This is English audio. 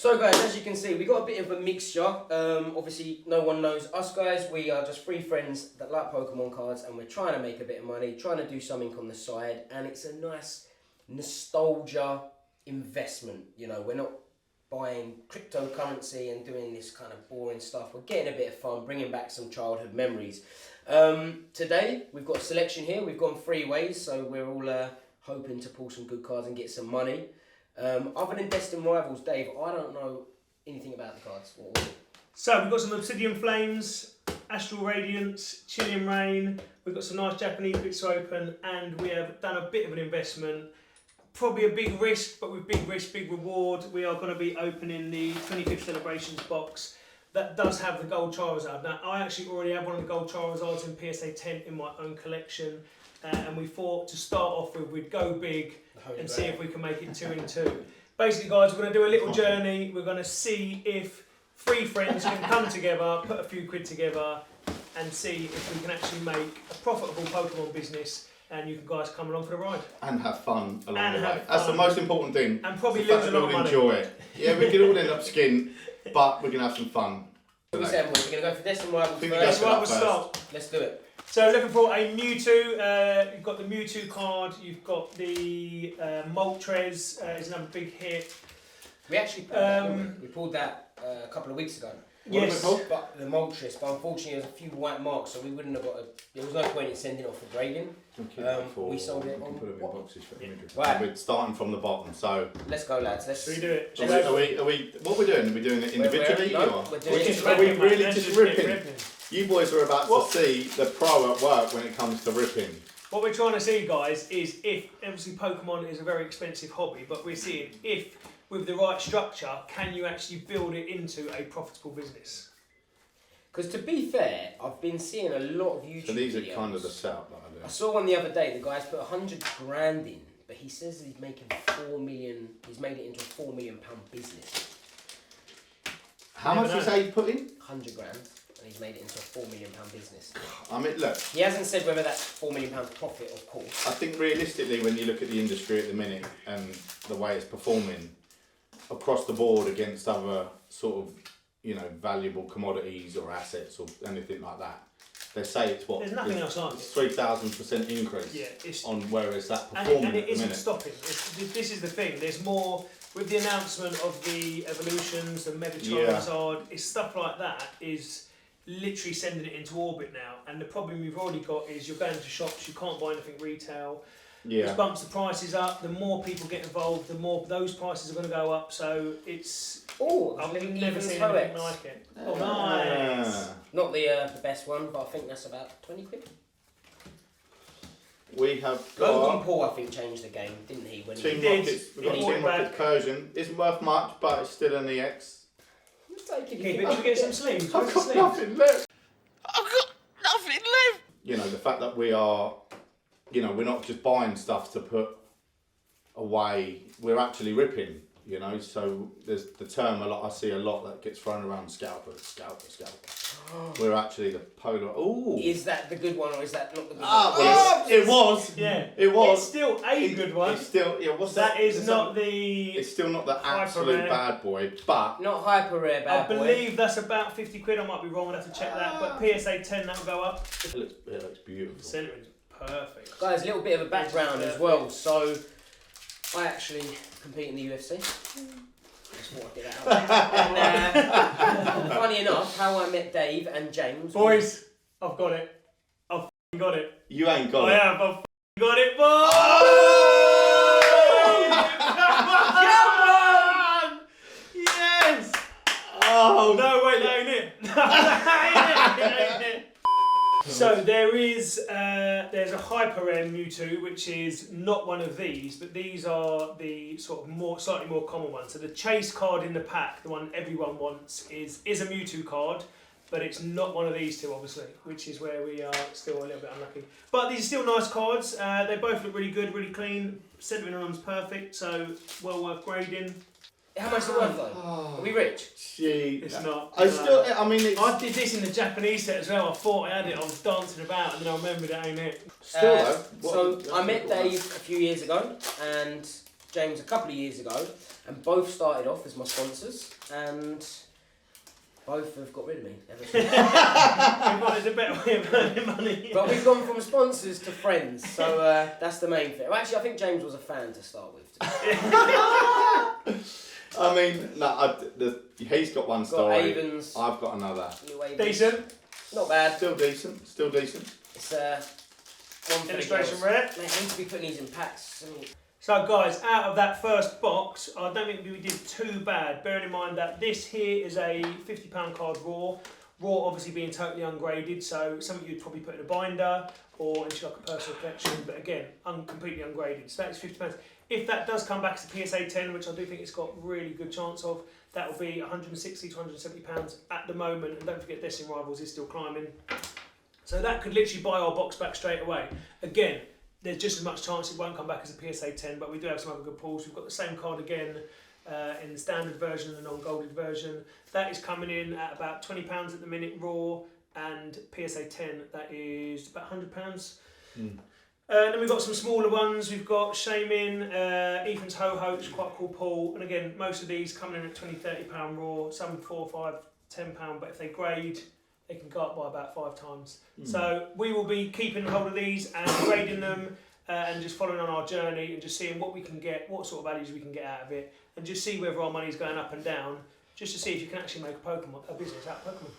So guys, as you can see, we got a bit of a mixture. Obviously, no one knows us guys. We are just three friends that like Pokemon cards, and we're trying to make a bit of money, trying to do something on the side, and it's a nice nostalgia investment. You know, we're not buying cryptocurrency and doing this kind of boring stuff. We're getting a bit of fun, bringing back some childhood memories. Today, we've got a selection here. We've gone three ways, so we're all hoping to pull some good cards and get some money. Other than Destine Rivals, Dave, I don't know anything about the cards. So we've got some Obsidian Flames, Astral Radiance, Chilean Rain, we've got some nice Japanese bits to open, and we have done a bit of an investment. Probably a big risk, but with big risk, big reward. We are going to be opening the 25th Celebrations box. That does have the Gold Charizard. Now, I actually already have one of the Gold Charizards in PSA 10 in my own collection, and we thought to start off with, we'd go big and see if we can make it 2 in 2. Basically, guys, we're going to do a little journey. We're going to see if three friends can come together, put a few quid together, and see if we can actually make a profitable Pokemon business. And you guys come along for the ride. And have fun along the way. That's the most important thing. And probably lose a lot of money. Enjoy it. Yeah, we can all end up skinned, but we're going to have some fun. What are we saying, boys? We're going to go for Destine Rivals first. That's right, we'll start. Let's do it. So looking for a Mewtwo. You've got the Mewtwo card. You've got the Moltres is another big hit. We actually pulled that, we pulled that a couple of weeks ago. Yes. But the Moltres, but unfortunately there's a few white marks, so we wouldn't have got there was no point in sending off for grading. We sold it on put them in boxes for imagery. Right. We're starting from the bottom, so let's go, lads. Let's do it. are we what we're doing? Are we doing it individually? We're doing it. Are we really just ripping? You boys are about to see the pro at work when it comes to ripping. What we're trying to see, guys, is if obviously Pokemon is a very expensive hobby, but we're seeing if with the right structure, can you actually build it into a profitable business? Because to be fair, I've been seeing a lot of YouTube videos. So these are kind of the setup that I do. I saw one the other day. The guy's put 100 grand in, but he says he's making 4 million. He's made it into a £4 million business. How much did you say you put in? 100 grand, and he's made it into a £4 million business. I mean, look. He hasn't said whether that's £4 million profit, of course. I think realistically, when you look at the industry at the minute and the way it's performing across the board against other sort of, you know, valuable commodities or assets or anything like that, they say it's what? There's nothing else like it. 3,000% increase on where is that performing and it at the isn't minute. stopping. This is the thing. There's more with the announcement of the evolutions, the Mega Charizard. It's stuff like that is literally sending it into orbit now. And the problem we've already got is you're going to shops, you can't buy anything retail. Yeah. Which bumps the prices up. The more people get involved, the more those prices are going to go up. So it's. Oh, I've never seen anything like it. Oh, nice. Not the best one, but I think that's about 20 quid. We have Logan Paul, I think, changed the game, didn't he? When Team he Rockets. We've got Team Rockets Persian. Isn't worth much, but it's still an EX. Keep it. Did you get some sleeves? I've got nothing left. I've got nothing left. You know, the fact that we are, you know, we're not just buying stuff to put away. We're actually ripping. You know, so there's the term a lot. I see a lot that gets thrown around: scalper. We're actually the polar. Ooh. Is that the good one, or is that not the good one? Well, it was. Yeah, it was. It's still a good one. It's still. Yeah, what's that? That is not the. It's still not the absolute bad boy, but not hyper rare bad boy. I believe that's about 50 quid. I might be wrong. I'd have to check that. But PSA 10 that will go up. It looks beautiful. The centering's perfect. Guys, a little bit of a background as well. So, I actually compete in the UFC. Just thought I'd get that out. And, funny enough, how I met Dave and James. Boys, I've got it. I've got it. You ain't got it. I have. I've got it, boys. Come on! Yes. Oh no! Wait, that ain't it. That ain't it. So there's a hyper rare Mewtwo, which is not one of these, but these are the sort of slightly more common ones. So the chase card in the pack, the one everyone wants, is a Mewtwo card, but it's not one of these two, obviously, which is where we are still a little bit unlucky. But these are still nice cards. They both look really good, really clean. Centering on them's perfect, so well worth grading. How much is it worth though? Are we rich? Gee, it's not. I mean, I did this in the Japanese set as well. I thought I had it. I was dancing about, and then I remembered it ain't it. Still though. So I met Dave a few years ago, and James a couple of years ago, and both started off as my sponsors, and both have got rid of me ever since. We wanted a better way of earning money. But we've gone from sponsors to friends, so that's the main thing. Well, actually, I think James was a fan to start with. I mean, no, he's got one story. Avens. I've got another. Decent. Not bad. Still decent. It's one for the Illustration girls. rare. Mate, I need to be putting these in packs. So guys, out of that first box, I don't think we did too bad. Bearing in mind that this here is a £50 card raw. Raw obviously being totally ungraded, so something you'd probably put in a binder or into like a personal collection, but again, completely ungraded. So that is £50. If that does come back as a PSA 10, which I do think it's got really good chance of, that will be £160 to £170 at the moment. And don't forget, Destiny Rivals is still climbing. So that could literally buy our box back straight away. Again, there's just as much chance it won't come back as a PSA 10, but we do have some other good pulls. We've got the same card again in the standard version and the non-golded version. That is coming in at about £20 at the minute raw, and PSA 10, that is about £100. Then we've got some smaller ones. We've got Shamin, Ethan's Ho-Ho, which is quite a cool pull. And again, most of these coming in at £20, £30 raw, some £4, £5, £10, but if they grade, they can go up by about 5 times. So we will be keeping hold of these and grading them and just following on our journey and just seeing what we can get, what sort of values we can get out of it, and just see whether our money's going up and down, just to see if you can actually make a business out of Pokemon.